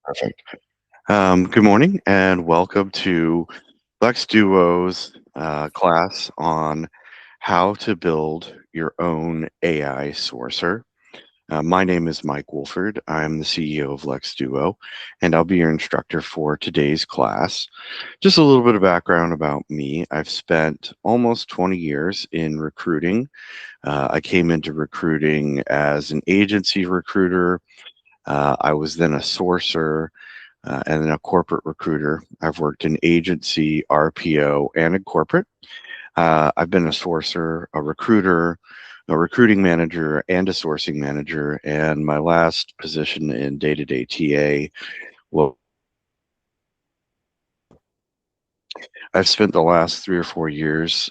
Perfect. Good morning and welcome to Lex Duo's class on how to build your own AI sourcer. My name is Mike Wolford. I'm the CEO of Lex Duo, and I'll be your instructor for today's class. Just a little bit of background about me. I've spent almost 20 years in recruiting. I came into recruiting as an agency recruiter. I was then a sourcer and then a corporate recruiter. I've worked in agency, RPO, and in corporate. I've been a sourcer, a recruiter, a recruiting manager, and a sourcing manager. And my last position in day-to-day TA, well, I've spent the last 3 or 4 years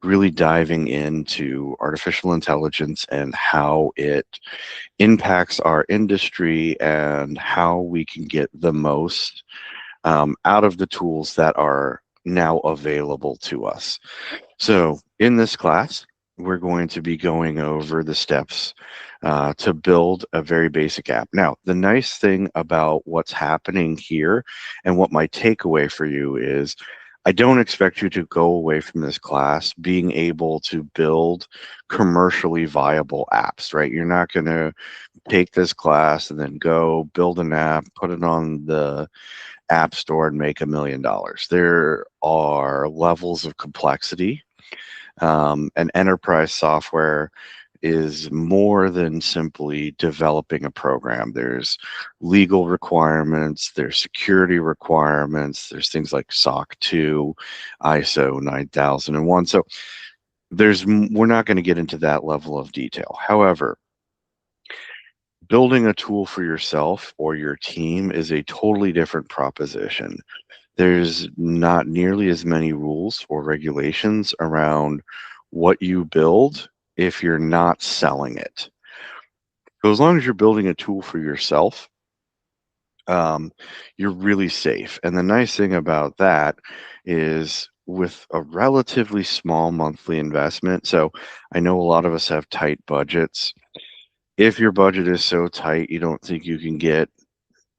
really diving into artificial intelligence and how it impacts our industry and how we can get the most out of the tools that are now available to us. So in this class, we're going to be going over the steps to build a very basic app. Now, the nice thing about what's happening here and what my takeaway for you is I don't expect you to go away from this class being able to build commercially viable apps, right? You're not going to take this class and then go build an app, put it on the app store and make $1 million. There are levels of complexity. And enterprise software is more than simply developing a program. There's legal requirements, there's security requirements, there's things like SOC 2, ISO 9001. So we're not going to get into that level of detail. However, building a tool for yourself or your team is a totally different proposition. There's not nearly as many rules or regulations around what you build if you're not selling it. So as long as you're building a tool for yourself, you're really safe. And the nice thing about that is with a relatively small monthly investment. So I know a lot of us have tight budgets. If your budget is so tight, you don't think you can get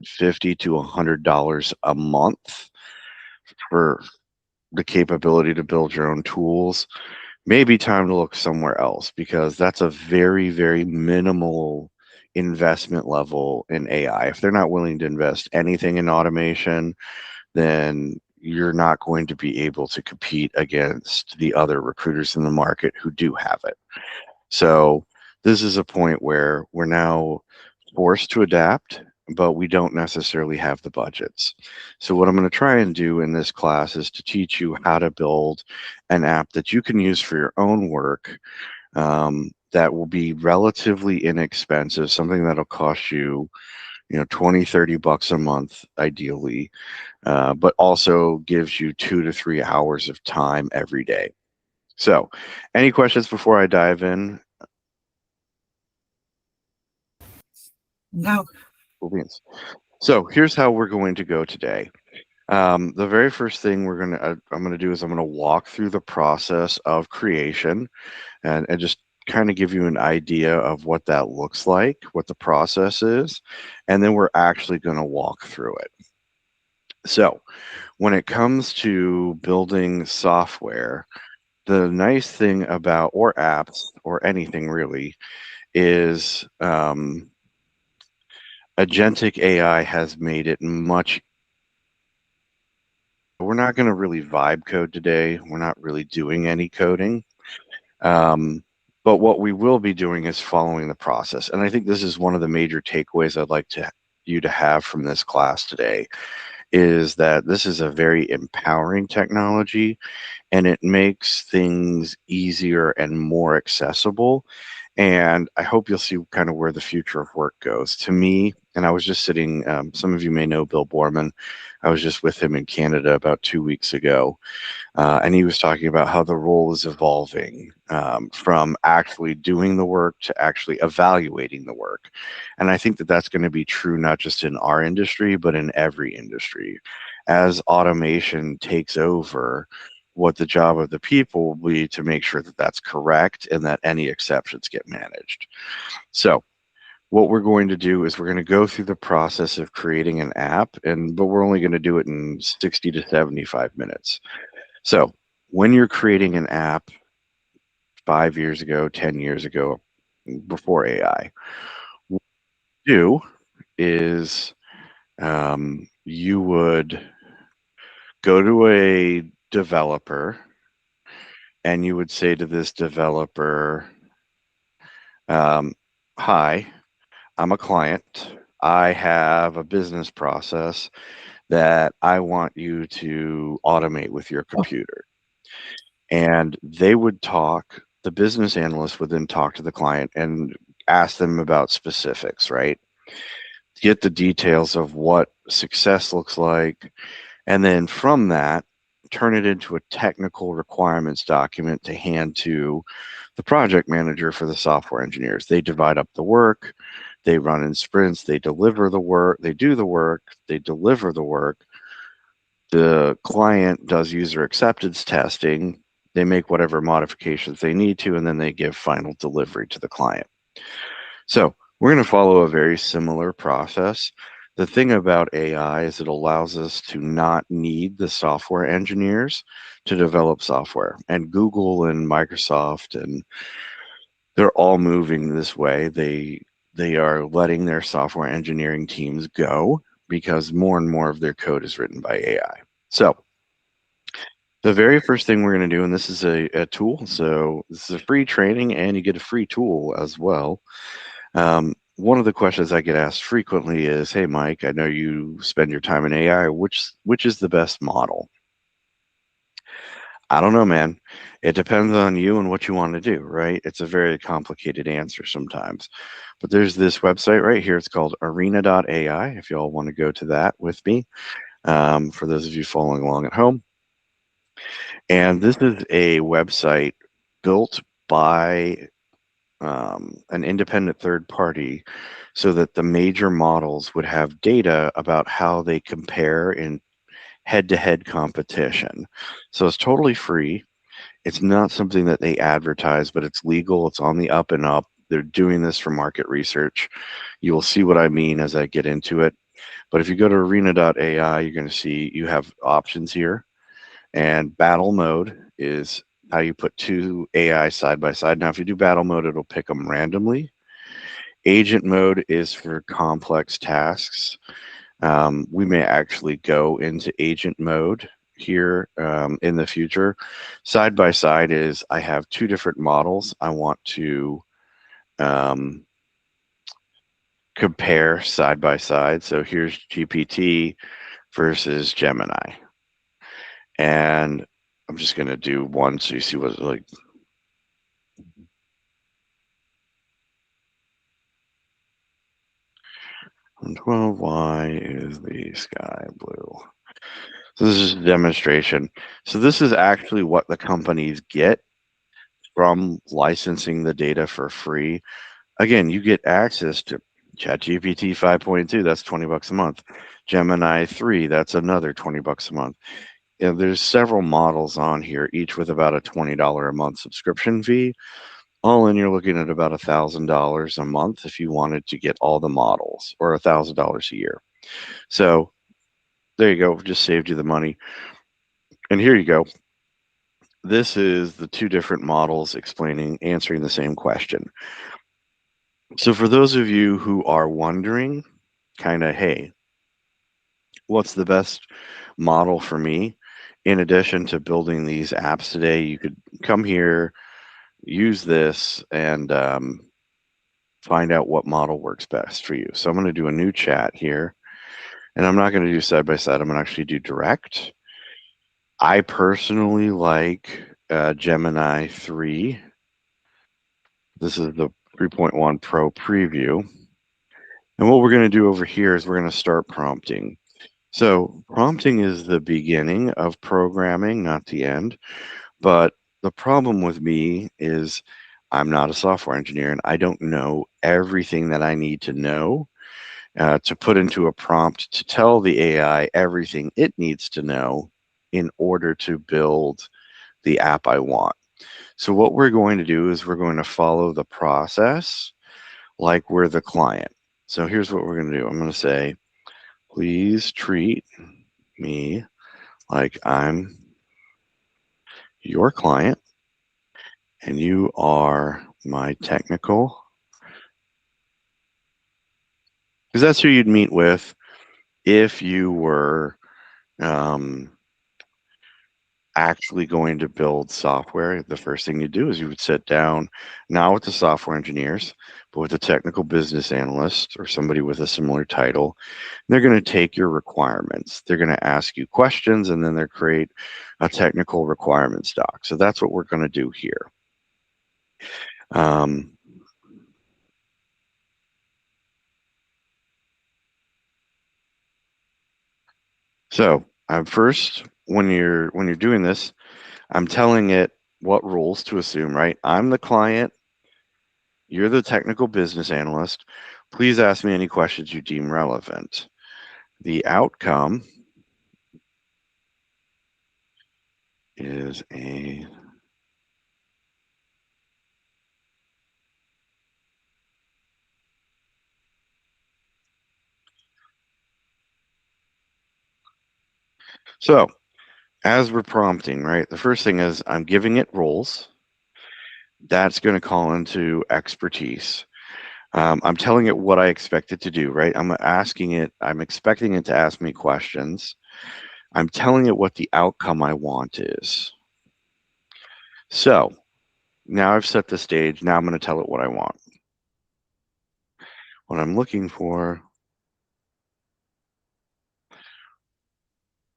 $50 to $100 a month for the capability to build your own tools, maybe time to look somewhere else because that's a very, very minimal investment level in AI. If they're not willing to invest anything in automation, then you're not going to be able to compete against the other recruiters in the market who do have it. So this is a point where we're now forced to adapt, but we don't necessarily have the budgets. So what I'm going to try and do in this class is to teach you how to build an app that you can use for your own work that will be relatively inexpensive, something that'll cost you, 20, $30 a month, ideally, but also gives you 2 to 3 hours of time every day. So any questions before I dive in? No. Cool beans. So here's how we're going to go today. The very first thing I'm gonna do is I'm gonna walk through the process of creation and just kind of give you an idea of what that looks like, what the process is, and then we're actually gonna walk through it. So when it comes to building software, the nice thing about or apps or anything really is agentic AI has made it much. We're not going to really vibe code today. We're not really doing any coding. But what we will be doing is following the process. And I think this is one of the major takeaways I'd like you to have from this class today is that this is a very empowering technology and it makes things easier and more accessible. And I hope you'll see kind of where the future of work goes. To me, and I was just sitting, some of you may know Bill Borman. I was just with him in Canada about 2 weeks ago. And he was talking about how the role is evolving from actually doing the work to actually evaluating the work. And I think that that's going to be true not just in our industry, but in every industry. As automation takes over, what the job of the people will be to make sure that that's correct and that any exceptions get managed. So what we're going to do is we're going to go through the process of creating an app, but we're only going to do it in 60 to 75 minutes. So when you're creating an app 5 years ago, 10 years ago, before AI, what you do is you would go to a developer and you would say to this developer, hi, I'm a client. I have a business process that I want you to automate with your computer. And they would talk, the business analyst would then talk to the client and ask them about specifics, right? Get the details of what success looks like. And then from that, turn it into a technical requirements document to hand to the project manager for the software engineers. They divide up the work, they run in sprints, they deliver the work, they do the work, they deliver the work. The client does user acceptance testing, they make whatever modifications they need to, and then they give final delivery to the client. So we're going to follow a very similar process. The thing about AI is it allows us to not need the software engineers to develop software. And Google and Microsoft, and they're all moving this way. They are letting their software engineering teams go because more and more of their code is written by AI. So the very first thing we're going to do, and this is a tool, so this is a free training and you get a free tool as well. One of the questions I get asked frequently is, hey, Mike, I know you spend your time in AI. Which is the best model? I don't know, man. It depends on you and what you want to do, right? It's a very complicated answer sometimes. But there's this website right here. It's called arena.ai, if y'all want to go to that with me, for those of you following along at home. And this is a website built by an independent third party so that the major models would have data about how they compare in head-to-head competition. So it's totally free. It's not something that they advertise, but it's legal. It's on the up and up. They're doing this for market research. You will see what I mean as I get into it. But if you go to arena.ai, you're going to see you have options here. And battle mode is how you put two AI side by side. Now, if you do battle mode, it'll pick them randomly. Agent mode is for complex tasks. We may actually go into agent mode here in the future. Side by side is I have two different models I want to compare side by side. So here's GPT versus Gemini. And I'm just going to do one so you see what it's like. 12, why is the sky blue? So this is a demonstration. So this is actually what the companies get from licensing the data for free. Again, you get access to ChatGPT 5.2, that's $20 a month. Gemini 3, that's another $20 a month. There's several models on here, each with about a $20 a month subscription fee. All in, you're looking at about $1,000 a month if you wanted to get all the models, or $1,000 a year. So there you go, just saved you the money. And here you go. This is the two different models answering the same question. So for those of you who are wondering, kind of, hey, what's the best model for me? In addition to building these apps today, you could come here, use this, and find out what model works best for you. So I'm going to do a new chat here, and I'm not going to do side by side. I'm going to actually do direct. I personally like Gemini 3. This is the 3.1 Pro preview. And what we're going to do over here is we're going to start prompting. So prompting is the beginning of programming, not the end. But the problem with me is I'm not a software engineer and I don't know everything that I need to know to put into a prompt to tell the AI everything it needs to know in order to build the app I want. So what we're going to do is we're going to follow the process like we're the client. So here's what we're going to do. I'm going to say, please treat me like I'm your client and you are my technical, because that's who you'd meet with if you were um, actually going to build software. The first thing you do is you would sit down, not with the software engineers, but with a technical business analyst or somebody with a similar title. They're going to take your requirements. They're going to ask you questions, and then they'll create a technical requirements doc. So that's what we're going to do here. Um, so I'm first, when you're doing this, I'm telling it what rules to assume, right? I'm the client. You're the technical business analyst. Please ask me any questions you deem relevant. The outcome is a so as we're prompting, right? The first thing is I'm giving it roles. That's going to call into expertise. I'm telling it what I expect it to do, right? I'm expecting it to ask me questions. I'm telling it what the outcome I want is. So now I've set the stage. Now I'm going to tell it what I want. What I'm looking for,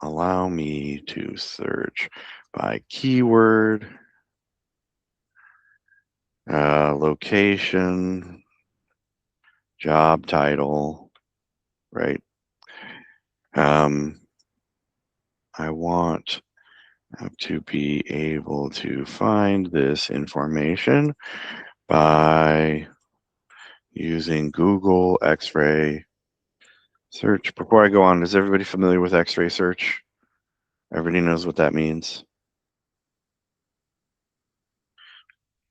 allow me to search by keyword, location, job title, right? I want to be able to find this information by using Google X-ray search. Before I go on, is everybody familiar with X-ray search? Everybody knows what that means?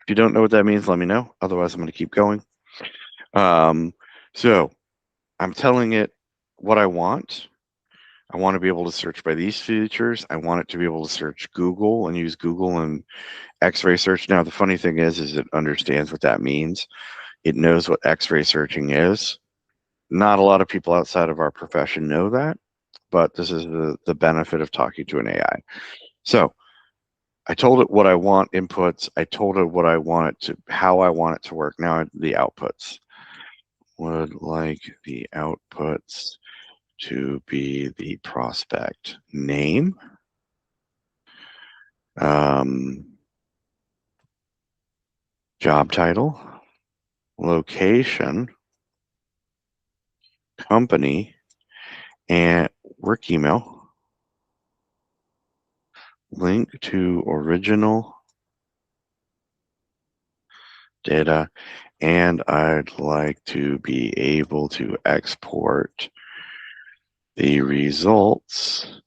If you don't know what that means, let me know. Otherwise, I'm going to keep going. So I'm telling it what I want. I want to be able to search by these features. I want it to be able to search Google and use Google and X-ray search. Now, the funny thing is it understands what that means. It knows what X-ray searching is. Not a lot of people outside of our profession know that, but this is the benefit of talking to an AI. So I told it what I want inputs. I told it what I want it to, how I want it to work. Now the outputs. Would like the outputs to be the prospect name, job title, location, company, and work email, link to original data, and I'd like to be able to export the results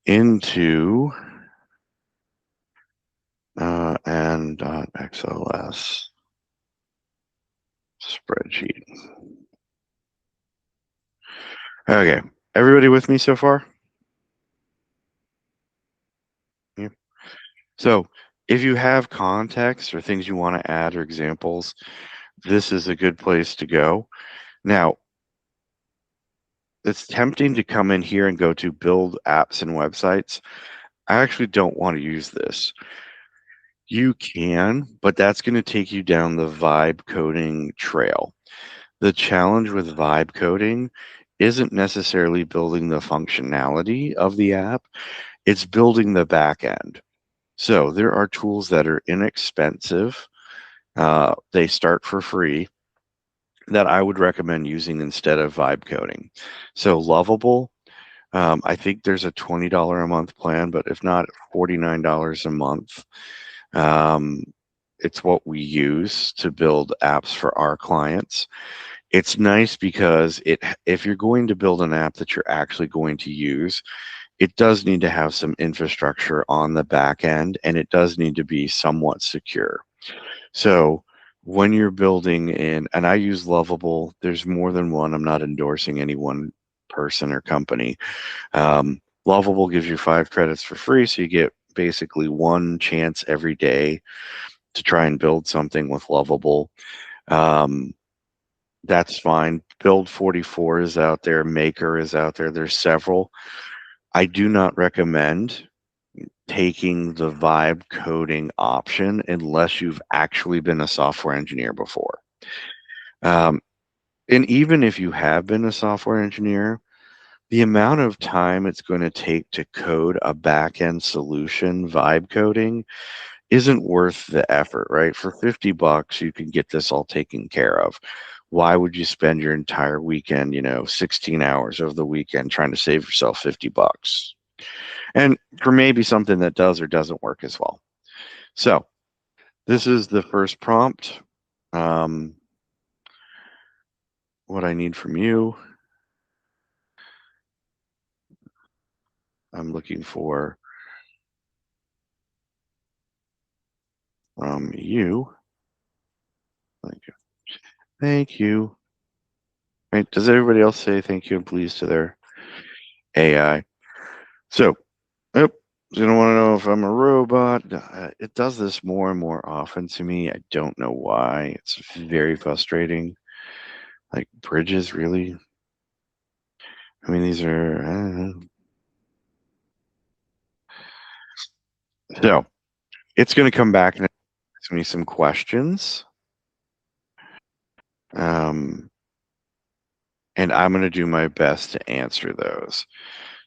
into an .xls spreadsheet. Okay, everybody with me so far? Yeah. So if you have context or things you want to add or examples, this is a good place to go. Now, it's tempting to come in here and go to build apps and websites. I actually don't want to use this. You can, but that's going to take you down the vibe coding trail. The challenge with vibe coding isn't necessarily building the functionality of the app, it's building the back end. So there are tools that are inexpensive. They start for free that I would recommend using instead of vibe coding. So Lovable, I think there's a $20 a month plan, but if not, $49 a month. It's what we use to build apps for our clients. It's nice because if you're going to build an app that you're actually going to use, it does need to have some infrastructure on the back end, and it does need to be somewhat secure. So when you're building in, and I use Lovable, there's more than one. I'm not endorsing any one person or company. Lovable gives you 5 credits for free, so you get basically one chance every day to try and build something with Lovable. Um, that's fine. Build 44 is out there. Maker is out there. There's several. I do not recommend taking the vibe coding option unless you've actually been a software engineer before. Um, and even if you have been a software engineer, the amount of time it's going to take to code a back-end solution, vibe coding, isn't worth the effort, right? For $50, you can get this all taken care of. Why would you spend your entire weekend, 16 hours of the weekend trying to save yourself $50? And for maybe something that does or doesn't work as well. So this is the first prompt. Um, what I need from you, I'm looking for from you. Thank you. Thank you. Right? Does everybody else say thank you and please to their AI? So, yep. You don't want to know if I'm a robot. It does this more and more often to me. I don't know why. It's very frustrating. Like bridges, really? I mean, these are. I don't know. So it's going to come back and ask me some questions. Um, and I'm going to do my best to answer those.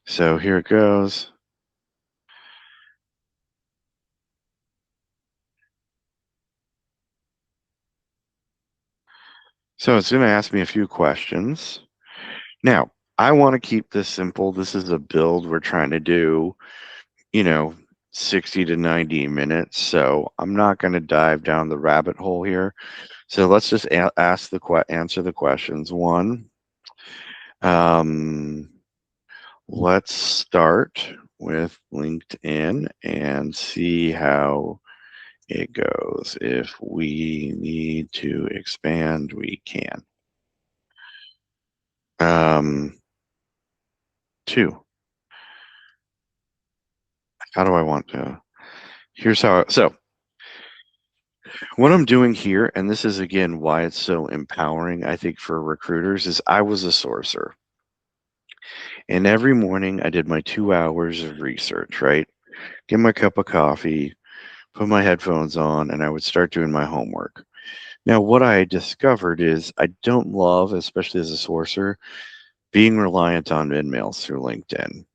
So here it goes. So it's going to ask me a few questions. Now, I want to keep this simple. This is a build we're trying to do, you know, 60 to 90 minutes. So I'm not going to dive down the rabbit hole here. So let's just answer the questions. One, um, let's start with LinkedIn and see how it goes. If we need to expand, we can. Two, how do I want to? Here's how. So what I'm doing here, and this is again why it's so empowering, I think, for recruiters, is I was a sourcer. And every morning I did my 2 hours of research, right? Get my cup of coffee, put my headphones on, and I would start doing my homework. Now, what I discovered is I don't love, especially as a sourcer, being reliant on emails through LinkedIn.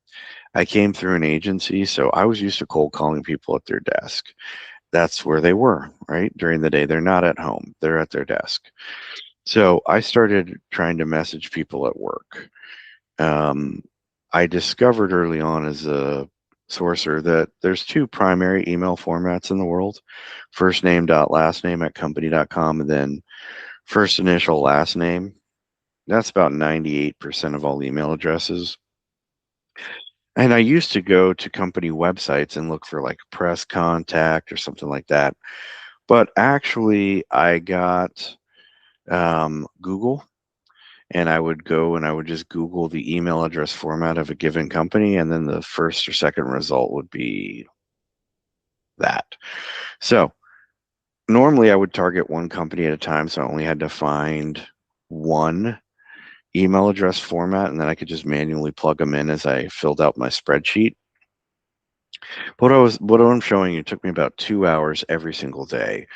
I came through an agency, so I was used to cold calling people at their desk. That's where they were, right? During the day, they're not at home, they're at their desk. So I started trying to message people at work. Um, I discovered early on as a sourcer that there's two primary email formats in the world: first name dot last name at company.com, and then first initial last name. That's about 98% of all email addresses. And I used to go to company websites and look for like press contact or something like that. But actually, I got Google, and I would go and I would just Google the email address format of a given company, and then the first or second result would be that. So normally I would target one company at a time, so I only had to find one email address format, and then I could just manually plug them in as I filled out my spreadsheet. What I'm showing you took me about 2 hours every single day.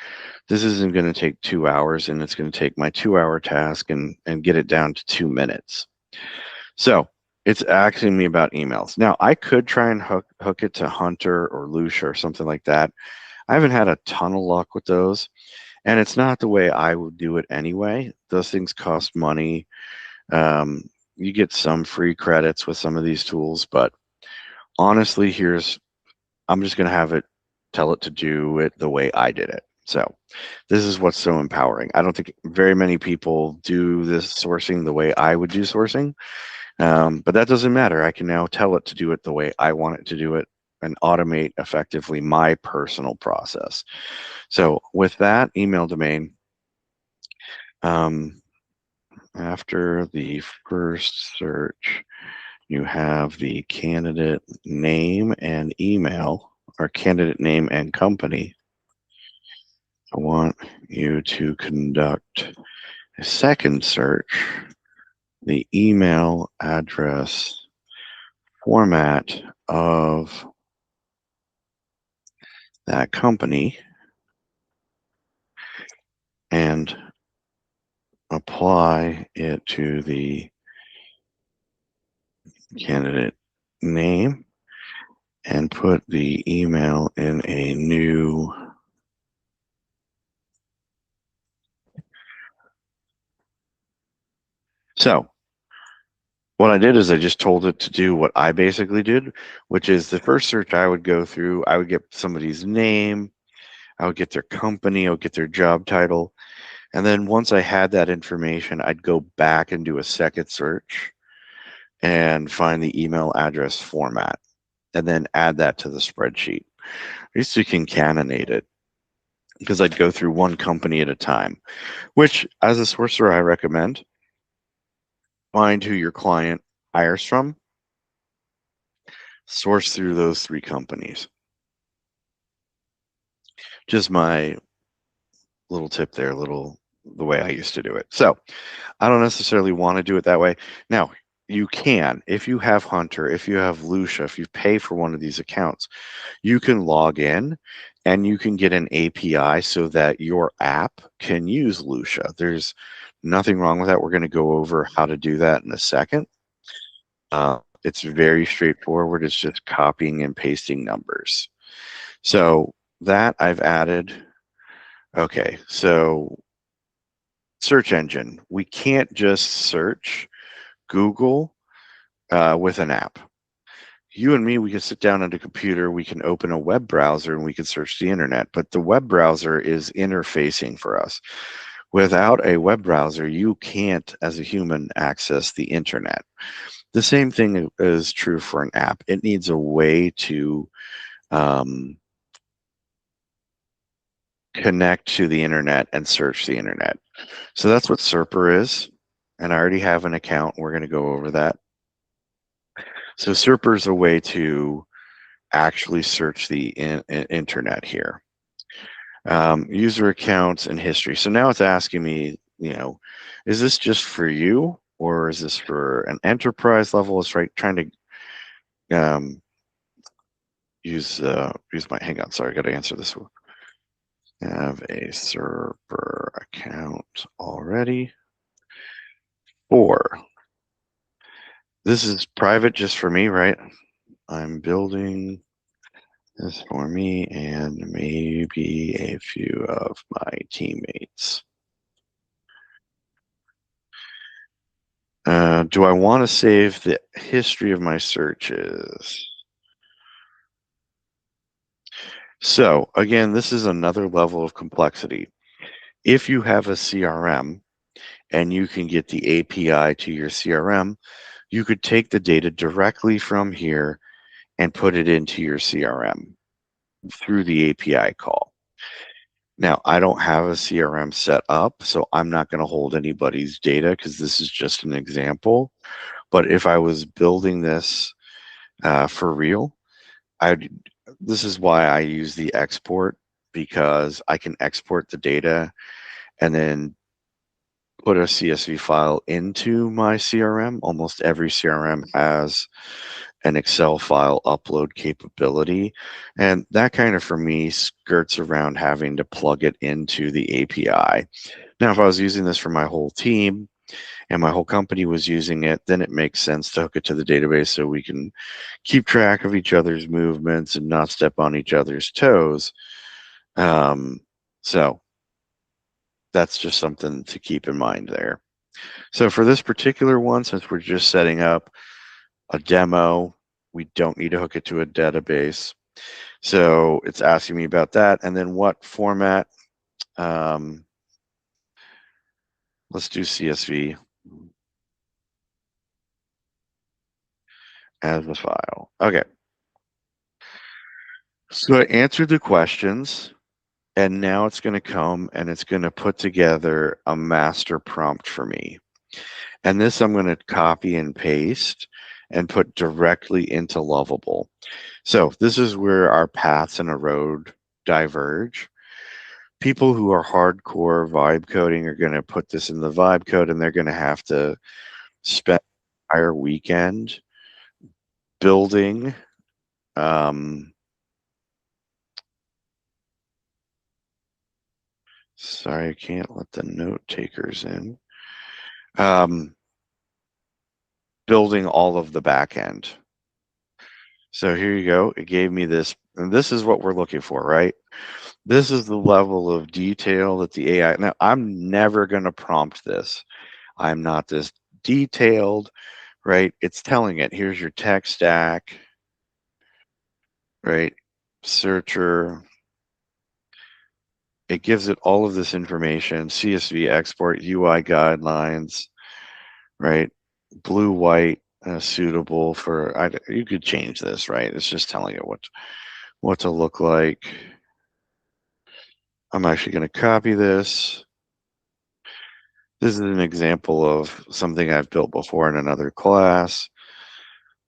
This isn't going to take 2 hours, and it's going to take my 2 hour task and get it down to 2 minutes. So it's asking me about emails. Now I could try and hook it to Hunter or Lucia or something like that. I haven't had a ton of luck with those, and it's not the way I would do it anyway. Those things cost money. You get some free credits with some of these tools, but honestly, I'm just going to have it tell it to do it the way I did it. So this is what's so empowering. I don't think very many people do this sourcing the way I would do sourcing. But that doesn't matter. I can now tell it to do it the way I want it to do it and automate effectively my personal process. So with that email domain, After the first search, you have the candidate name and email, or candidate name and company. I want you to conduct a second search, the email address format of that company, and apply it to the candidate name and put the email in a new so what I did is I just told it to do what I basically did, which is the first search I would go through, I would get somebody's name, I would get their company, I would get their job title, and then once I had that information, I'd go back and do a second search and find the email address format and then add that to the spreadsheet. I used to concatenate it because I'd go through one company at a time, which as a sorcerer, I recommend. Find who your client hires from, source through those 3 companies. Just my little tip there, the way I used to do it. So I don't necessarily want to do it that way. Now, you can, if you have Hunter, if you have Lucia, if you pay for one of these accounts, you can log in and you can get an API so that your app can use Lucia. There's nothing wrong with that. We're going to go over how to do that in a second. It's very straightforward. It's just copying and pasting numbers. So that I've added. Okay, so search engine. We can't just search Google with an app. You and me, we can sit down at a computer, we can open a web browser, and we can search the internet, but the web browser is interfacing for us. Without a web browser, you can't, as a human, access the internet. The same thing is true for an app. It needs a way to connect to the internet and search the internet. So that's what Serper is, and I already have an account. We're going to go over that. So Serper is a way to actually search the internet here. User accounts and history. So now it's asking me, is this just for you or is this for an enterprise level? It's trying to use my, hang on, sorry, I got to answer this one. Have a Serper account already. Or this is private just for me, right? I'm building this for me and maybe a few of my teammates. Do I want to save the history of my searches? So again, this is another level of complexity. If you have a CRM and you can get the API to your CRM, you could take the data directly from here and put it into your CRM through the API call. Now, I don't have a CRM set up, so I'm not going to hold anybody's data because this is just an example. But if I was building this for real, this is why I use the export, because I can export the data and then put a CSV file into my CRM. Almost every CRM has an Excel file upload capability. And that kind of, for me, skirts around having to plug it into the API. Now, if I was using this for my whole team and my whole company was using it, then it makes sense to hook it to the database so we can keep track of each other's movements and not step on each other's toes. So that's just something to keep in mind there. So for this particular one, since we're just setting up a demo, we don't need to hook it to a database. So it's asking me about that. And then what format? Let's do CSV as a file. Okay. So I answered the questions. And now it's going to come and it's going to put together a master prompt for me. And this I'm going to copy and paste and put directly into Lovable. So this is where our paths in a road diverge. People who are hardcore vibe coding are going to put this in the vibe code, and they're going to have to spend an entire weekend building sorry, I can't let the note takers in. Um, building all of the back end. So here you go. It gave me this, and this is what we're looking for, right? This is the level of detail that the AI. Now, I'm never going to prompt this. I'm not this detailed, right? It's telling it, here's your tech stack, right? Searcher. It gives it all of this information, CSV export, UI guidelines, right? Blue, white, suitable for, you could change this, right? It's just telling it what to look like. I'm actually going to copy this. This is an example of something I've built before in another class.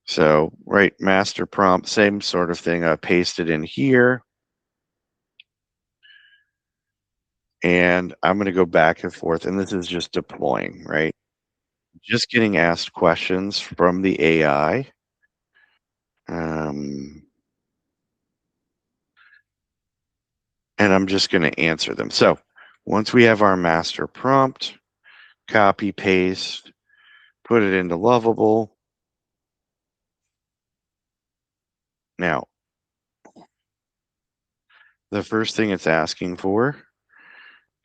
So, right, master prompt, same sort of thing. I pasted in here. And I'm going to go back and forth. And this is just deploying, right? Just getting asked questions from the AI. And I'm just going to answer them. So once we have our master prompt, copy, paste, put it into Lovable. Now, the first thing it's asking for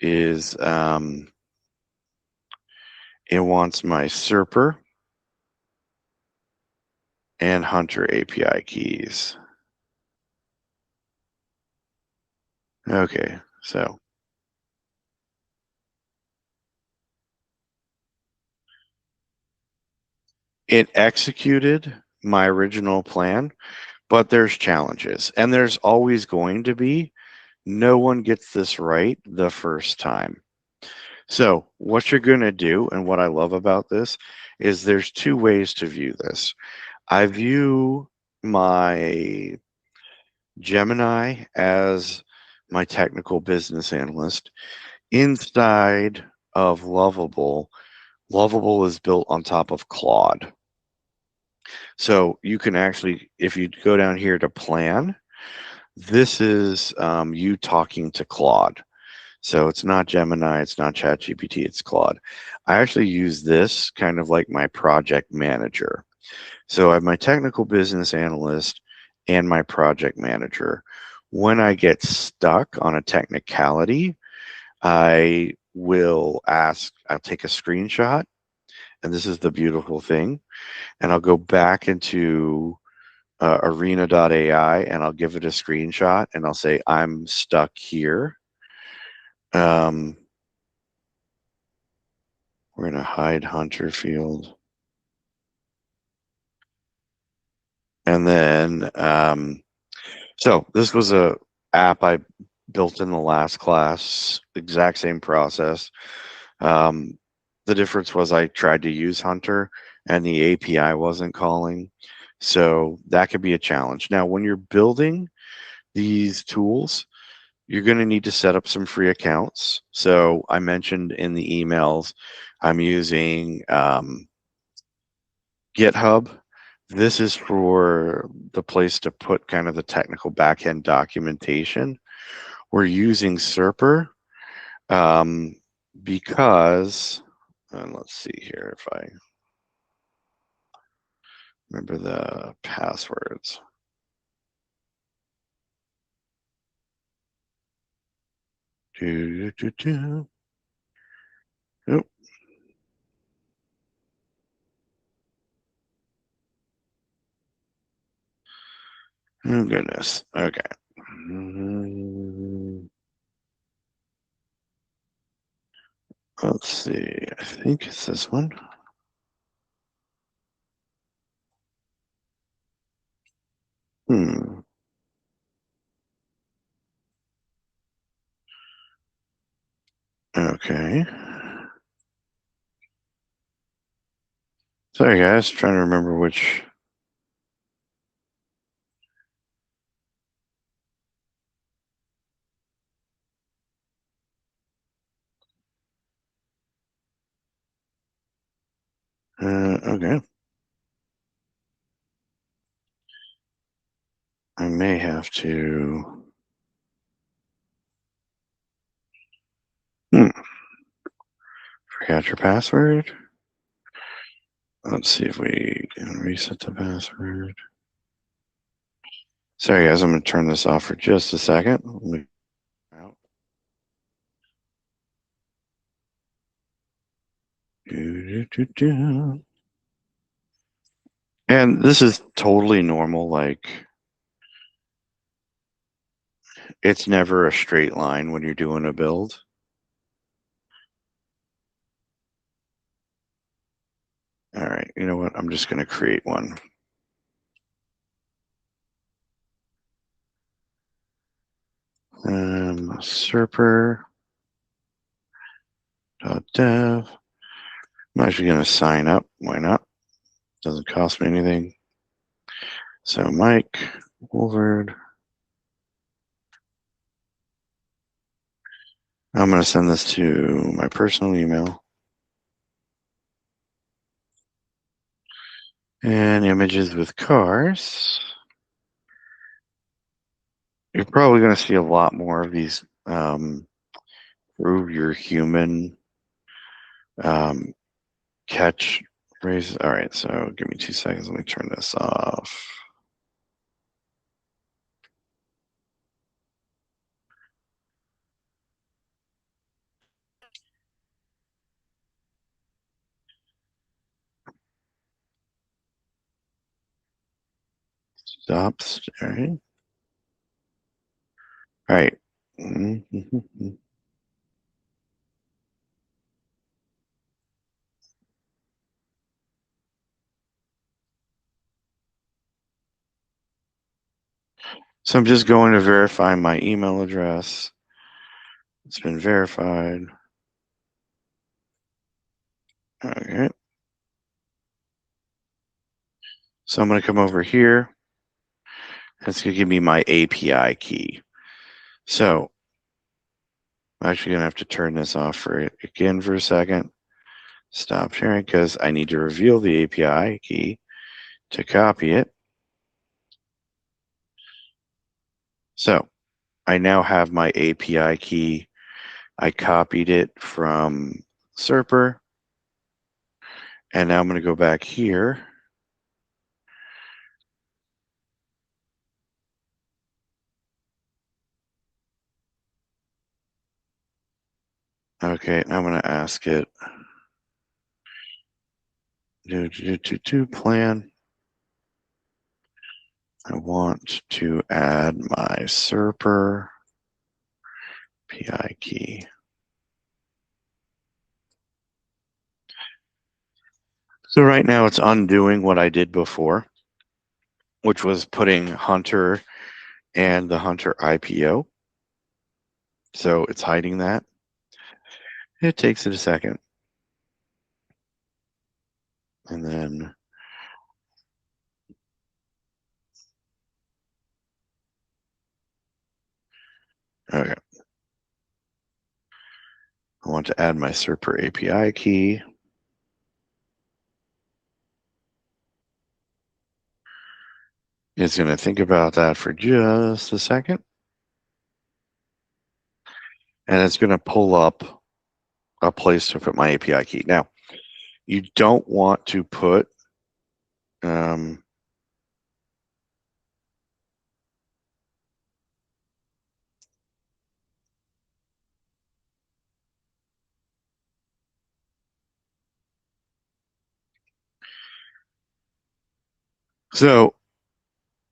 is it wants my SERPer and Hunter API keys. Okay, so it executed my original plan, but there's challenges, and there's always going to be. No one gets this right the first time. So what you're going to do, and what I love about this, is there's two ways to view this. I view my Gemini as my technical business analyst. Inside of Lovable, Lovable is built on top of Claude. So you can actually, if you go down here to plan, this is you talking to Claude. So it's not Gemini, it's not ChatGPT, it's Claude. I actually use this kind of like my project manager. So I have my technical business analyst and my project manager. When I get stuck on a technicality, I will ask, I'll take a screenshot, and this is the beautiful thing, and I'll go back into arena.ai and I'll give it a screenshot and I'll say, I'm stuck here. We're going to hide Hunter field. And then, so this was a app I built in the last class, exact same process. The difference was I tried to use Hunter and the API wasn't calling. So that could be a challenge. Now, when you're building these tools, you're going to need to set up some free accounts. So I mentioned in the emails, I'm using GitHub. This is for the place to put kind of the technical backend documentation. We're using SERPer because, and let's see here if I remember the passwords. Nope. Oh, goodness. Okay. Let's see. I think it's this one. Hmm. Okay. Sorry, guys. Trying to remember which. Okay. I may have to. Forgot your password. Let's see if we can reset the password. Sorry, guys. I'm going to turn this off for just a second. Out. And this is totally normal. Like, it's never a straight line when you're doing a build. All right. You know what? I'm just going to create one. Serper.dev. I'm actually going to sign up. Why not? Doesn't cost me anything. So Mike Woolvard. I'm going to send this to my personal email. And images with cars. You're probably going to see a lot more of these prove your human catch phrases. All right, so give me 2 seconds. Let me turn this off. Stop staring. All right. So I'm just going to verify my email address. It's been verified. Okay. So I'm going to come over here. It's going to give me my API key. So I'm actually going to have to turn this off again for a second. Stop sharing because I need to reveal the API key to copy it. So I now have my API key. I copied it from Serper. And now I'm going to go back here. Okay, I'm going to ask it. Plan. I want to add my Serper PI key. So right now it's undoing what I did before, which was putting Hunter and the Hunter IPO. So it's hiding that. It takes it a second. And then okay. I want to add my Serper API key. It's going to think about that for just a second. And it's going to pull up a place to put my API key. Now, you don't want to put so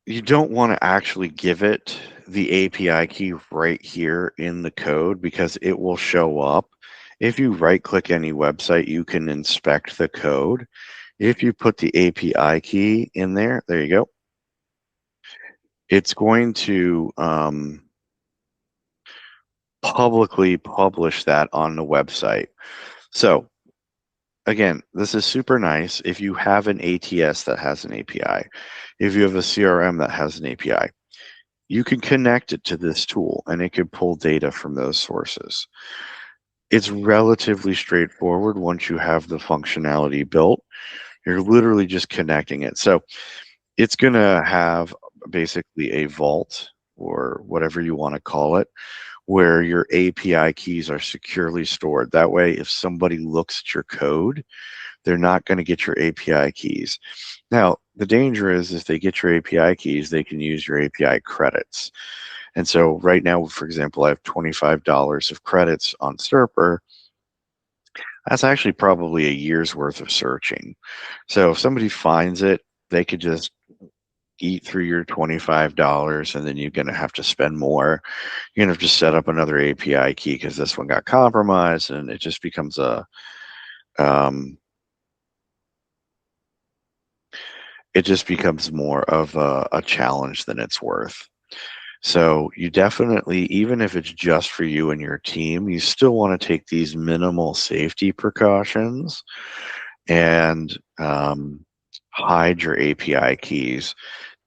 you don't want to actually give it the API key right here in the code because it will show up. If you right click any website, you can inspect the code. If you put the API key in there, there you go. It's going to publicly publish that on the website. So again, this is super nice if you have an ATS that has an API, if you have a CRM that has an API, you can connect it to this tool and it can pull data from those sources. It's relatively straightforward once you have the functionality built. You're literally just connecting it. So it's going to have basically a vault or whatever you want to call it, where your API keys are securely stored. That way, if somebody looks at your code, they're not going to get your API keys. Now, the danger is if they get your API keys, they can use your API credits. And so right now, for example, I have $25 of credits on Serper. That's actually probably a year's worth of searching. So if somebody finds it, they could just eat through your $25 and then you're going to have to spend more. You're going to have to set up another API key because this one got compromised, and it just becomes um, it just becomes more of a challenge than it's worth. So you definitely, even if it's just for you and your team, you still want to take these minimal safety precautions and hide your API keys.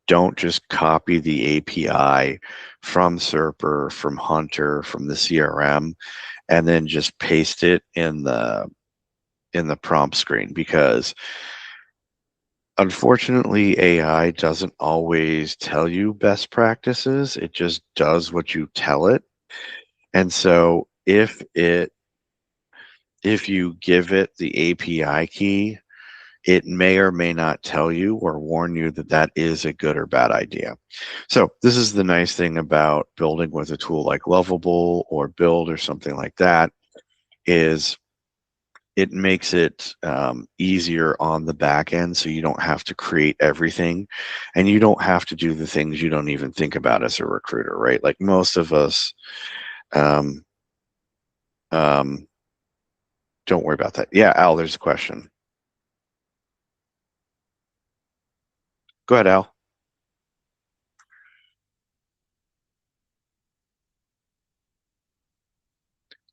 Don't just copy the API from Serper, from Hunter, from the CRM, and then just paste it in the prompt screen, because unfortunately AI doesn't always tell you best practices. It just does what you tell it. And so if you give it the API key, it may or may not tell you or warn you that that is a good or bad idea. So this is the nice thing about building with a tool like Lovable or Build or something like that, is it makes it easier on the back end, so you don't have to create everything and you don't have to do the things you don't even think about as a recruiter, right? Like most of us um, um, don't worry about that. Yeah, Al, there's a question. Go ahead, Al.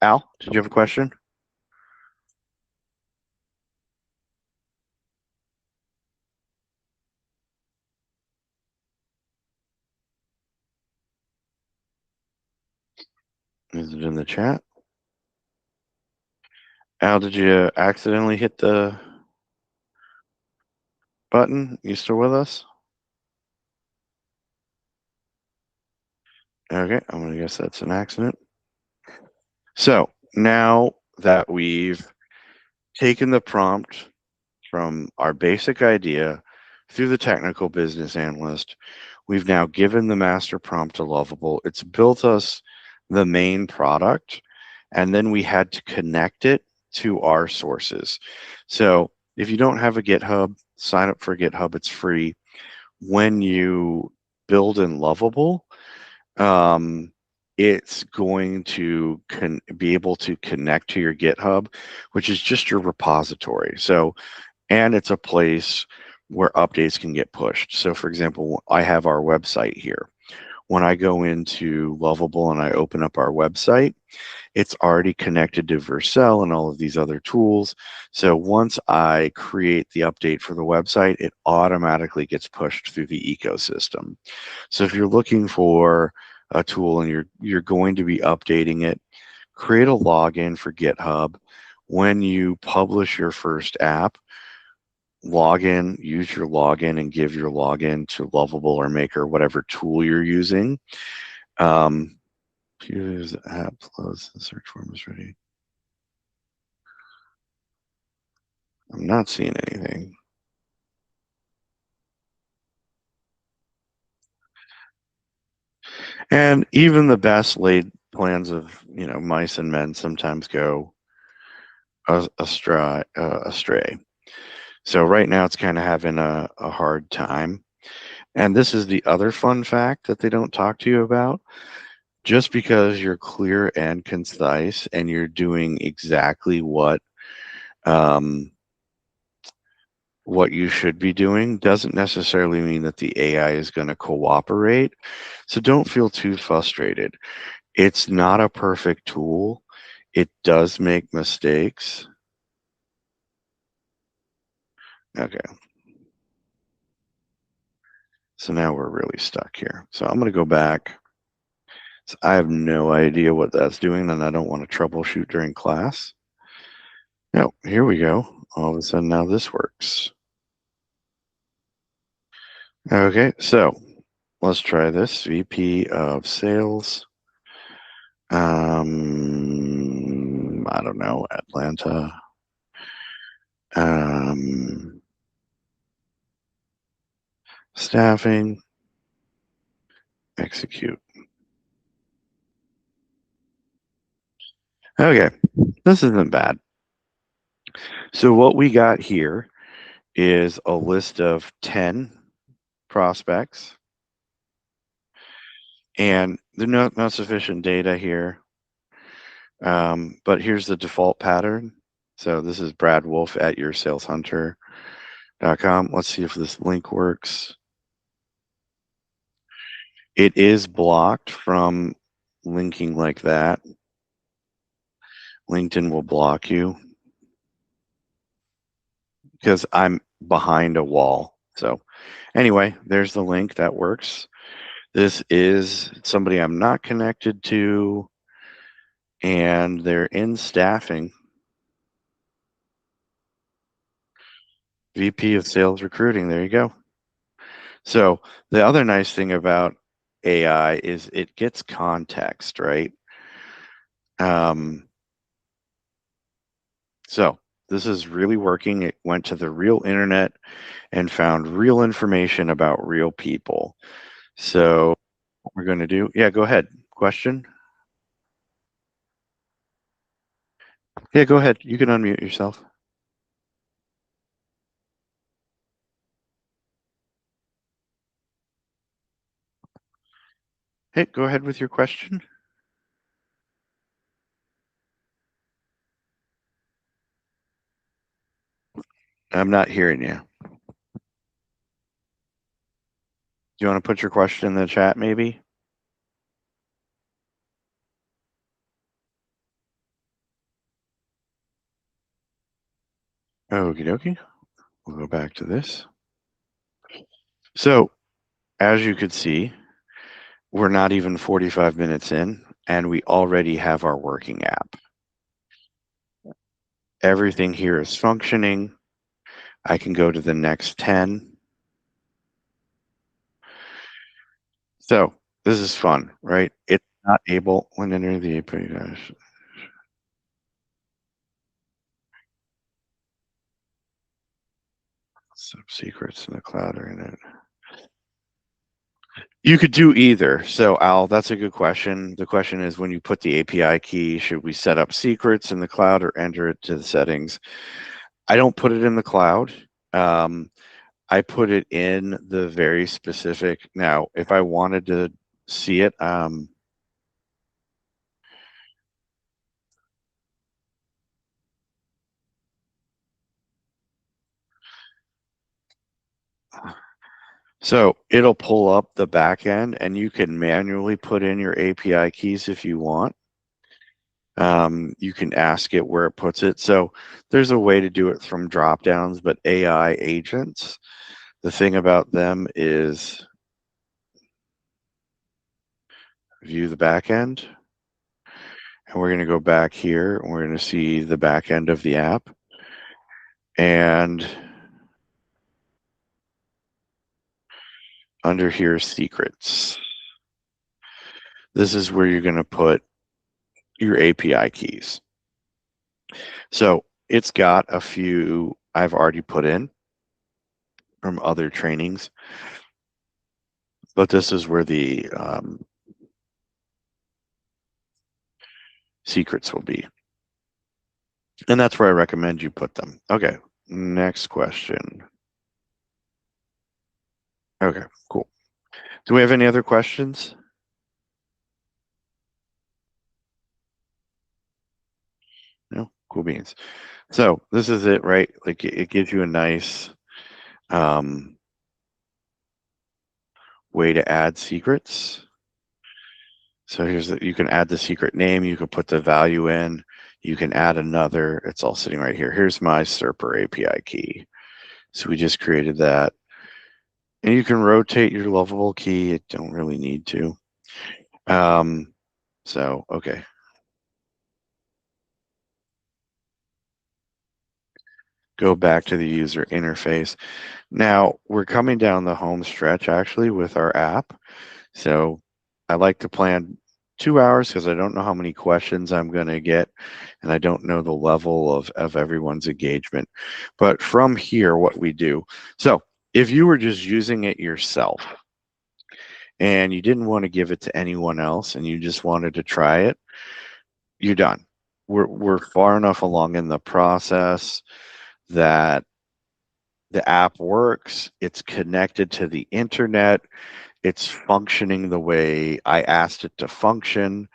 Al, did you have a question? Is it in the chat? Al, did you accidentally hit the button? You still with us? Okay, I'm gonna guess that's an accident. So now that we've taken the prompt from our basic idea through the technical business analyst, we've now given the master prompt to Lovable. It's built us the main product, and then we had to connect it to our sources. So if you don't have a GitHub, sign up for GitHub. It's free. When you build in Lovable, um, it's going to be able to connect to your GitHub, which is just your repository. So, and it's a place where updates can get pushed. So for example, I have our website here. When I go into Lovable and I open up our website, it's already connected to Vercel and all of these other tools. So once I create the update for the website, it automatically gets pushed through the ecosystem. So if you're looking for a tool and you're going to be updating it, create a login for GitHub. When you publish your first app, log in, use your login, and give your login to Lovable or Maker, whatever tool you're using. Use the app, close the search form is ready. I'm not seeing anything. And even the best laid plans of mice and men sometimes go astray. So right now it's kind of having a hard time. And this is the other fun fact that they don't talk to you about. Just because you're clear and concise and you're doing exactly um, what you should be doing doesn't necessarily mean that the AI is going to cooperate. So don't feel too frustrated. It's not a perfect tool. It does make mistakes. Okay. So now we're really stuck here. So I'm going to go back. So I have no idea what that's doing, and I don't want to troubleshoot during class. No, here we go. All of a sudden now this works. Okay, so let's try this. VP of Sales. I don't know, Atlanta. Staffing. Execute. Okay, this isn't bad. So what we got here is a list of 10 prospects, and there's not sufficient data here. But here's the default pattern. So this is Brad Wolf at yoursaleshunter.com. Let's see if this link works. It is blocked from linking like that. LinkedIn will block you because I'm behind a wall. So anyway, there's the link that works. This is somebody I'm not connected to, and they're in staffing. VP of Sales Recruiting. There you go. So the other nice thing about AI is it gets context, right? So this is really working. It went to the real internet and found real information about real people. So what we're going to do, yeah, go ahead. Question? Yeah, go ahead. You can unmute yourself. Hey, go ahead with your question. I'm not hearing you. Do you want to put your question in the chat, maybe? Okie dokie. We'll go back to this. So, as you could see, we're not even 45 minutes in, and we already have our working app. Everything here is functioning. I can go to the next 10. So this is fun, right? It's not able when entering the API. Some secrets in the cloud are in it. You could do either. So Al, that's a good question. The question is, when you put the API key, should we set up secrets in the cloud or enter it to the settings? I don't put it in the cloud. I put it in the very specific. Now, if I wanted to see it, so it'll pull up the back end, and you can manually put in your API keys if you want. You can ask it where it puts it. So there's a way to do it from drop downs, but AI agents, the thing about them is view the back end. And we're going to go back here and we're going to see the back end of the app. And under here, secrets. This is where you're going to put your API keys. So it's got a few I've already put in from other trainings, but this is where the secrets will be. And that's where I recommend you put them. Okay, next question. Okay, cool. Do we have any other questions? No? Cool beans. So this is it, right? Like it gives you a nice way to add secrets. So here's you can add the secret name, you can put the value in, you can add another. It's all sitting right here. Here's my Serper API key. So we just created that. And you can rotate your lovable key. You don't really need to. Okay. Go back to the user interface. Now we're coming down the home stretch actually with our app. So I like to plan 2 hours because I don't know how many questions I'm going to get and I don't know the level of everyone's engagement. But from here, what we do. So if you were just using it yourself and you didn't want to give it to anyone else and you just wanted to try it, you're done. We're far enough along in the process that the app works, it's connected to the internet, it's functioning the way I asked it to function.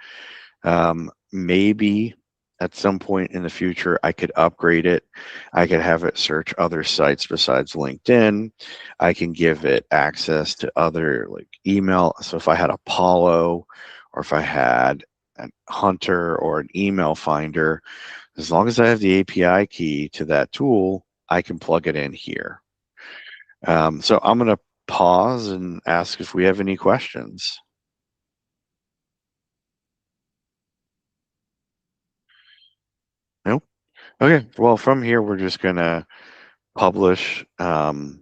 Maybe at some point in the future, I could upgrade it. I could have it search other sites besides LinkedIn. I can give it access to other like email. So if I had Apollo or if I had a Hunter or an email finder, as long as I have the API key to that tool, I can plug it in here. So I'm going to pause and ask if we have any questions. Nope. Okay. Well, from here, we're just going to publish. We're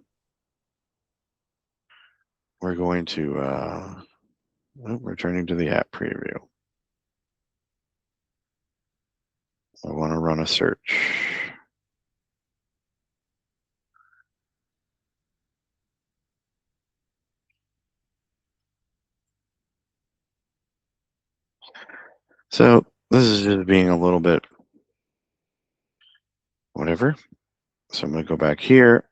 going to, returning to the app preview. I want to run a search. So this is just being a little bit whatever. So I'm going to go back here.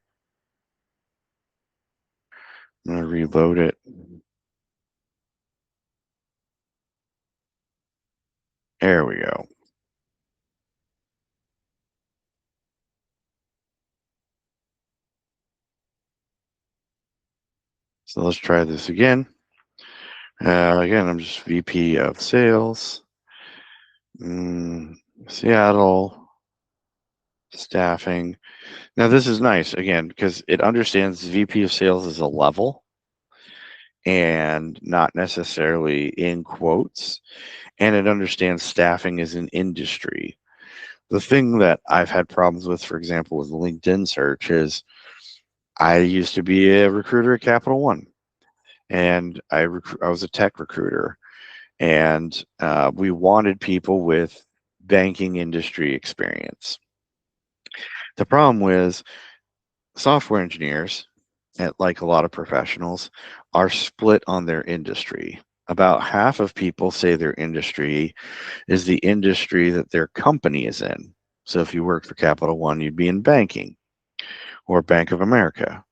I'm going to reload it. There we go. So let's try this again. Again, I'm just VP of Sales. Seattle. Staffing. Now this is nice, again, because it understands VP of Sales is a level and not necessarily in quotes. And it understands staffing is an industry. The thing that I've had problems with, for example, with LinkedIn search is I used to be a recruiter at Capital One, and I was a tech recruiter, and we wanted people with banking industry experience. The problem was software engineers, like a lot of professionals, are split on their industry. About half of people say their industry is the industry that their company is in. So if you work for Capital One, you'd be in banking or Bank of America.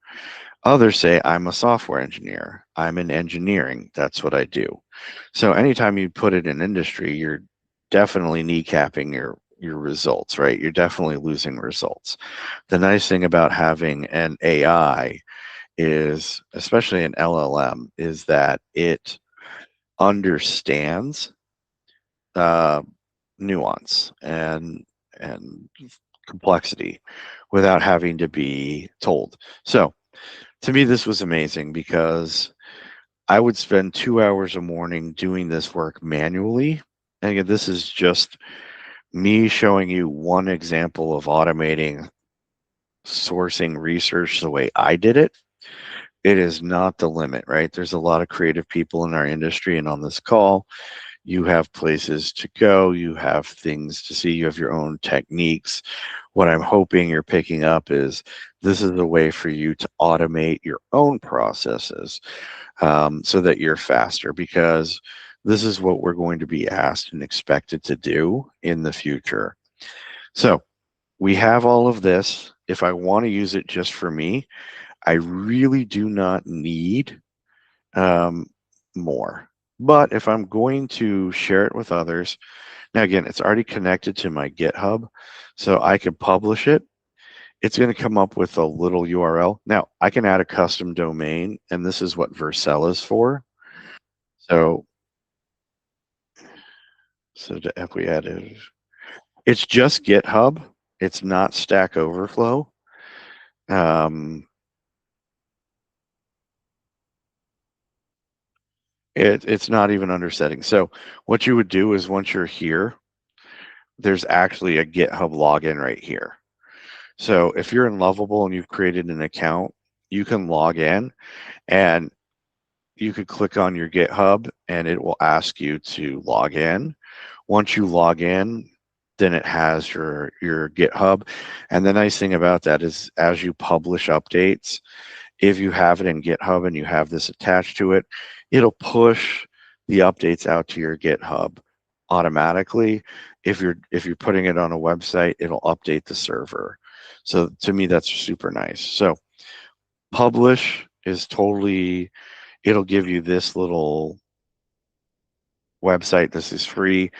Others say, I'm a software engineer. I'm in engineering. That's what I do. So anytime you put it in industry, you're definitely kneecapping your results, right? You're definitely losing results. The nice thing about having an AI is, especially an LLM, is that it understands nuance and complexity without having to be told. So to me, this was amazing because I would spend 2 hours a morning doing this work manually. And again, this is just me showing you one example of automating sourcing research the way I did it. It is not the limit, right? There's a lot of creative people in our industry, and on this call, you have places to go, you have things to see, you have your own techniques. What I'm hoping you're picking up is this is a way for you to automate your own processes so that you're faster, because this is what we're going to be asked and expected to do in the future. So we have all of this. If I want to use it just for me, I really do not need more. But if I'm going to share it with others, now again, it's already connected to my GitHub, so I can publish it. It's going to come up with a little URL. Now, I can add a custom domain, and this is what Vercel is for. So So if we added, it's just GitHub. It's not Stack Overflow. It's not even under settings. So what you would do is once you're here, there's actually a GitHub login right here. So if you're in Lovable and you've created an account, you can log in and you could click on your GitHub and it will ask you to log in. Once you log in, then it has your GitHub. And the nice thing about that is as you publish updates, if you have it in GitHub and you have this attached to it, it'll push the updates out to your GitHub automatically. If you're putting it on a website, it'll update the server. So to me, that's super nice. So publish is totally, it'll give you this little website. This is free.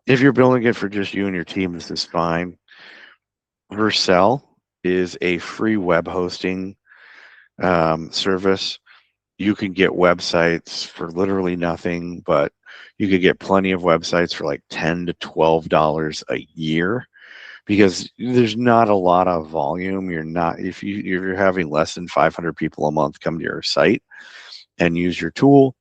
If you're building it for just you and your team, this is fine. Vercel is a free web hosting service. You can get websites for literally nothing, but you could get plenty of websites for like $10 to $12 a year because there's not a lot of volume. You're not, if you're having less than 500 people a month come to your site and use your tool,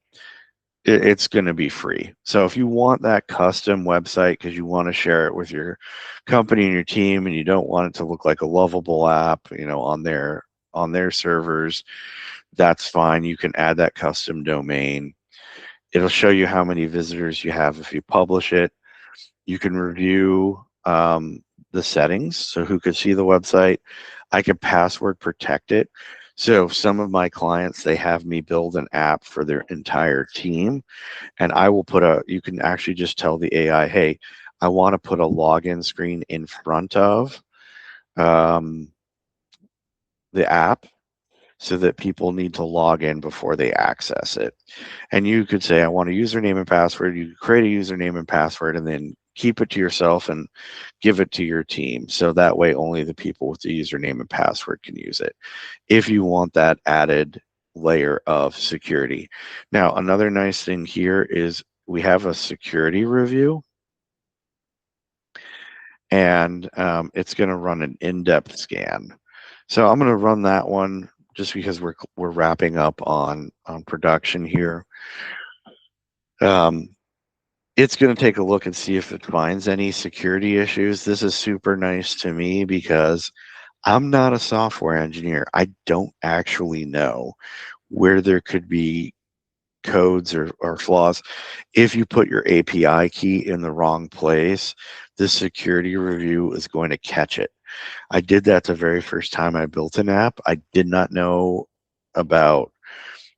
it's going to be free. So if you want that custom website because you want to share it with your company and your team and you don't want it to look like a Lovable app, on their servers, that's fine. You can add that custom domain. It'll show you how many visitors you have if you publish it. You can review the settings, so who could see the website. I can password protect it. So some of my clients, they have me build an app for their entire team, and I will you can actually just tell the AI, hey, I want to put a login screen in front of the app so that people need to log in before they access it. And you could say, I want a username and password. You could create a username and password and then keep it to yourself and give it to your team. So that way only the people with the username and password can use it. If you want that added layer of security. Now, another nice thing here is we have a security review and it's going to run an in-depth scan. So I'm going to run that one just because we're wrapping up on production here. It's going to take a look and see if it finds any security issues. This is super nice to me because I'm not a software engineer. I don't actually know where there could be codes or flaws. If you put your API key in the wrong place, the security review is going to catch it. I did that the very first time I built an app. I did not know about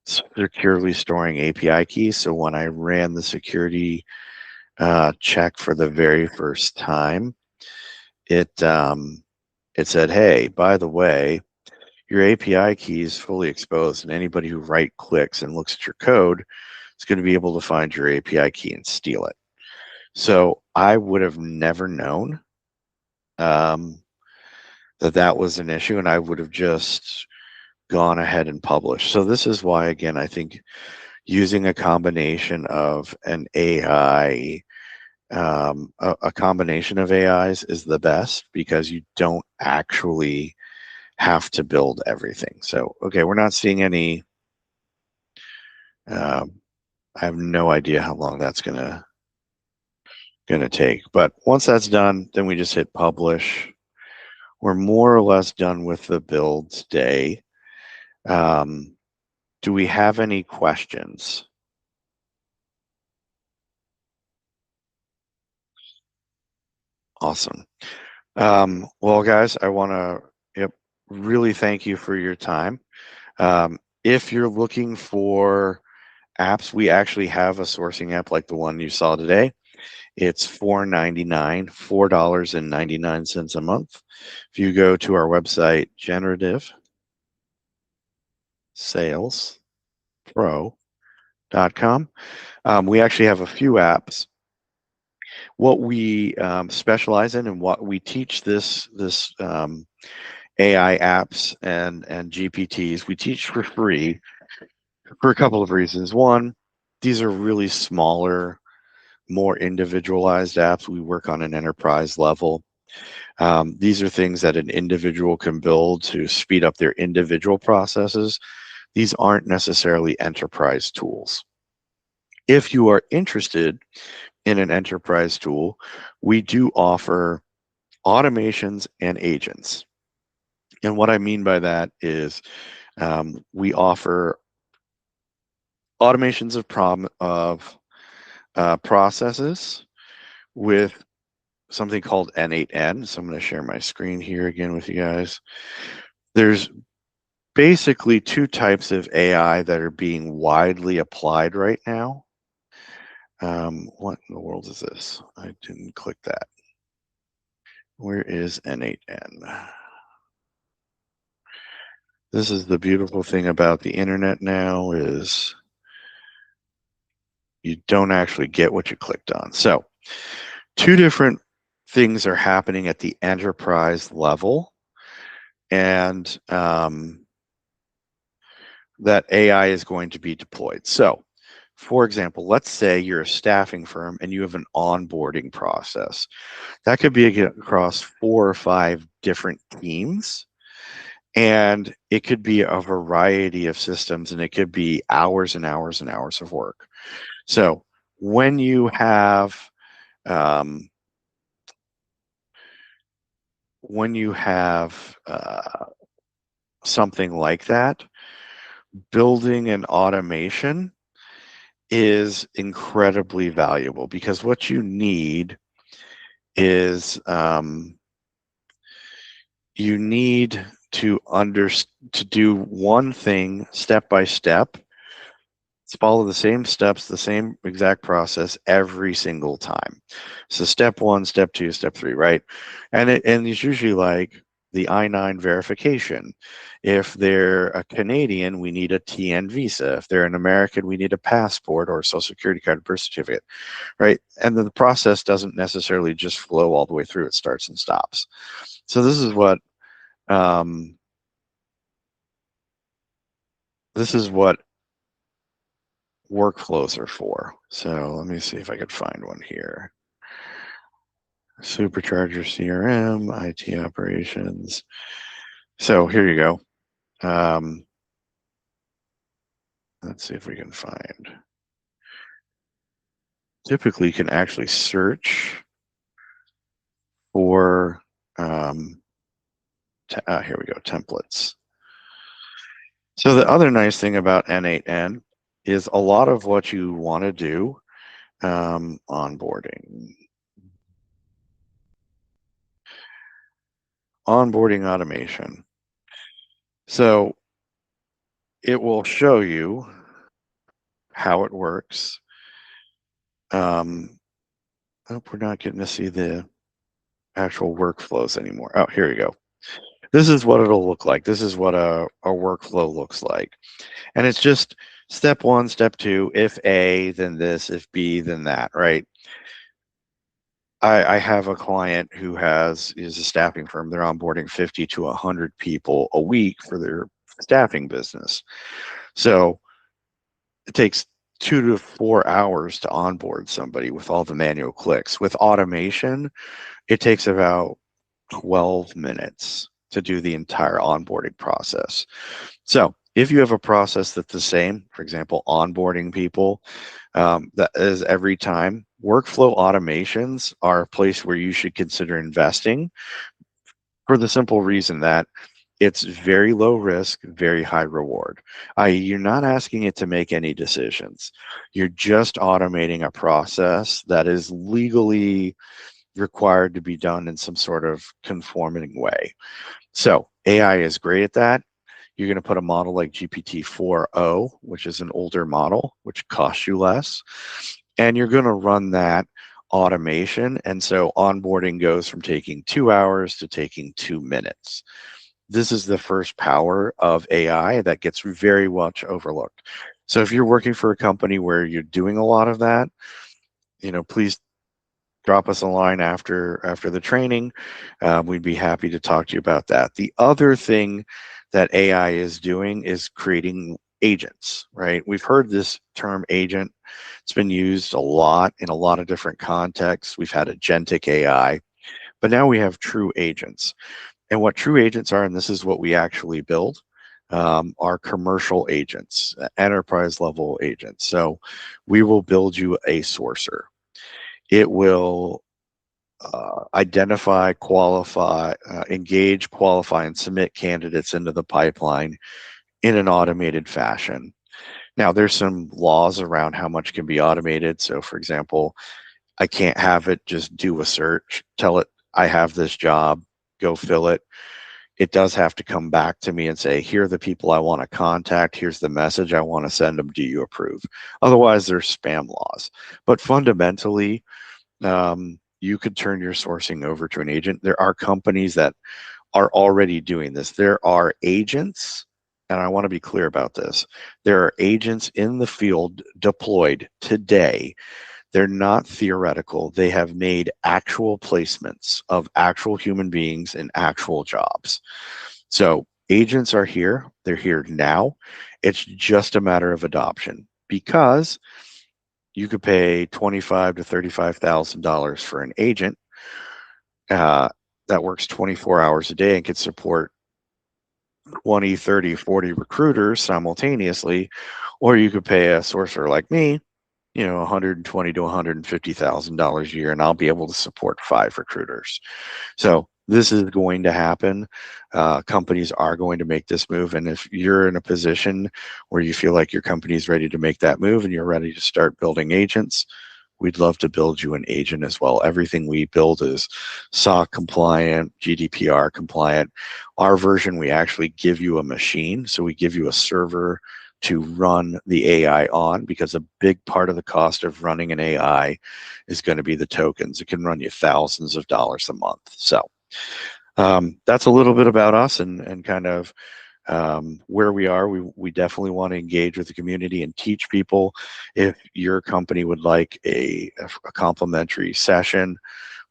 securely storing API keys. So when I ran the security check for the very first time, it said, hey, by the way, your API key is fully exposed, and anybody who right clicks and looks at your code is going to be able to find your API key and steal it. So I would have never known that was an issue, and I would have just gone ahead and published. So this is why, again, I think using a combination of an AI, a combination of AIs is the best because you don't actually have to build everything. So, okay, we're not seeing any, I have no idea how long that's gonna take. But once that's done, then we just hit publish. We're more or less done with the build today. Do we have any questions? Awesome. Well, guys, I want to really thank you for your time. If you're looking for apps, we actually have a sourcing app like the one you saw today. It's $4.99, $4.99 a month. If you go to our website, generativesalespro.com, we actually have a few apps. What we specialize in and what we teach this AI apps and GPTs, we teach for free for a couple of reasons. One, these are really smaller more individualized apps. We work on an enterprise level. These are things that an individual can build to speed up their individual processes. These aren't necessarily enterprise tools. If you are interested in an enterprise tool, we do offer automations and agents. And what I mean by that is we offer automations of processes with something called N8N. So I'm going to share my screen here again with you guys. There's basically two types of AI that are being widely applied right now. What in the world is this? I didn't click that. Where is N8N? This is the beautiful thing about the internet now is you don't actually get what you clicked on. So two different things are happening at the enterprise level, and that AI is going to be deployed. So for example, let's say you're a staffing firm and you have an onboarding process. That could be across 4 or 5 different teams. And it could be a variety of systems, and it could be hours and hours and hours of work. So when you have something like that, building an automation is incredibly valuable, because what you need is you need to do one thing step by step. Follow the same steps, the same exact process every single time. So step 1, step 2, step 3, right? And it's usually like the I-9 verification. If they're a Canadian, we need a TN visa. If they're an American, we need a passport or a social security card, birth certificate, right? And then the process doesn't necessarily just flow all the way through. It starts and stops. So this is what workflows are for. So let me see if I could find one here. Supercharger CRM, IT operations. So here you go. Let's see if we can find. Typically, you can actually search for, here we go, templates. So the other nice thing about N8N is a lot of what you want to do, onboarding automation. So it will show you how it works. Oh, we're not getting to see the actual workflows anymore. Oh, here you go. This is what it'll look like. This is what a workflow looks like. And it's just step 1, step 2, if A, then this, if B, then that, right? I have a client who is a staffing firm. They're onboarding 50 to 100 people a week for their staffing business. So it takes 2 to 4 hours to onboard somebody with all the manual clicks. With automation, it takes about 12 minutes to do the entire onboarding process. So if you have a process that's the same, for example, onboarding people, that is every time, workflow automations are a place where you should consider investing, for the simple reason that it's very low risk, very high reward. You're not asking it to make any decisions. You're just automating a process that is legally required to be done in some sort of conforming way. So AI is great at that. You're going to put a model like GPT-4o, which is an older model, which costs you less, and you're going to run that automation. And so onboarding goes from taking 2 hours to taking 2 minutes. This is the first power of AI that gets very much overlooked. So if you're working for a company where you're doing a lot of that, please drop us a line after the training. We'd be happy to talk to you about that. The other thing that AI is doing is creating agents, right? We've heard this term agent. It's been used a lot in a lot of different contexts. We've had agentic AI, but now we have true agents. And what true agents are, and this is what we actually build, are commercial agents, enterprise level agents. So we will build you a sourcer. It will identify, qualify, engage, qualify, and submit candidates into the pipeline in an automated fashion. Now, there's some laws around how much can be automated. So, for example, I can't have it just do a search, tell it I have this job, go fill it. It does have to come back to me and say, here are the people I want to contact. Here's the message I want to send them. Do you approve? Otherwise, there's spam laws. But fundamentally, you could turn your sourcing over to an agent. There are companies that are already doing this. There are agents, and I want to be clear about this. There are agents in the field deployed today. They're not theoretical. They have made actual placements of actual human beings in actual jobs. So agents are here. They're here now. It's just a matter of adoption, because you could pay $25,000 to $35,000 for an agent that works 24 hours a day and could support 20, 30, 40 recruiters simultaneously, or you could pay a sourcer like me, $120,000 to $150,000 a year, and I'll be able to support 5 recruiters. So this is going to happen. Companies are going to make this move, and if you're in a position where you feel like your company is ready to make that move and you're ready to start building agents, we'd love to build you an agent as well. Everything we build is SOC compliant, GDPR compliant. Our version, we actually give you a machine. So we give you a server to run the AI on, because a big part of the cost of running an AI is going to be the tokens. It can run you thousands of dollars a month. So that's a little bit about us and kind of where we are. We definitely want to engage with the community and teach people. If your company would like a complimentary session,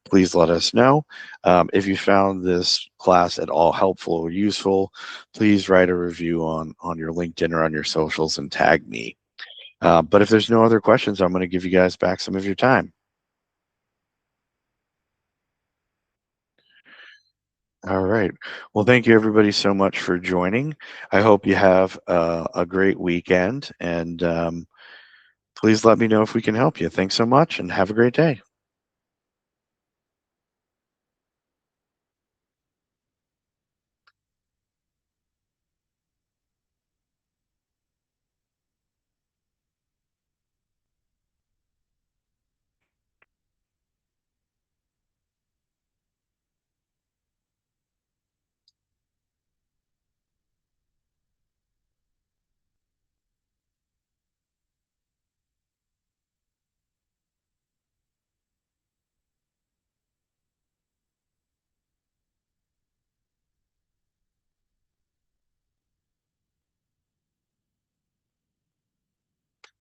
please let us know. If you found this class at all helpful or useful, please write a review on your LinkedIn or on your socials and tag me. But if there's no other questions, I'm going to give you guys back some of your time. All right. Well, thank you everybody so much for joining. I hope you have a great weekend, and please let me know if we can help you. Thanks so much and have a great day.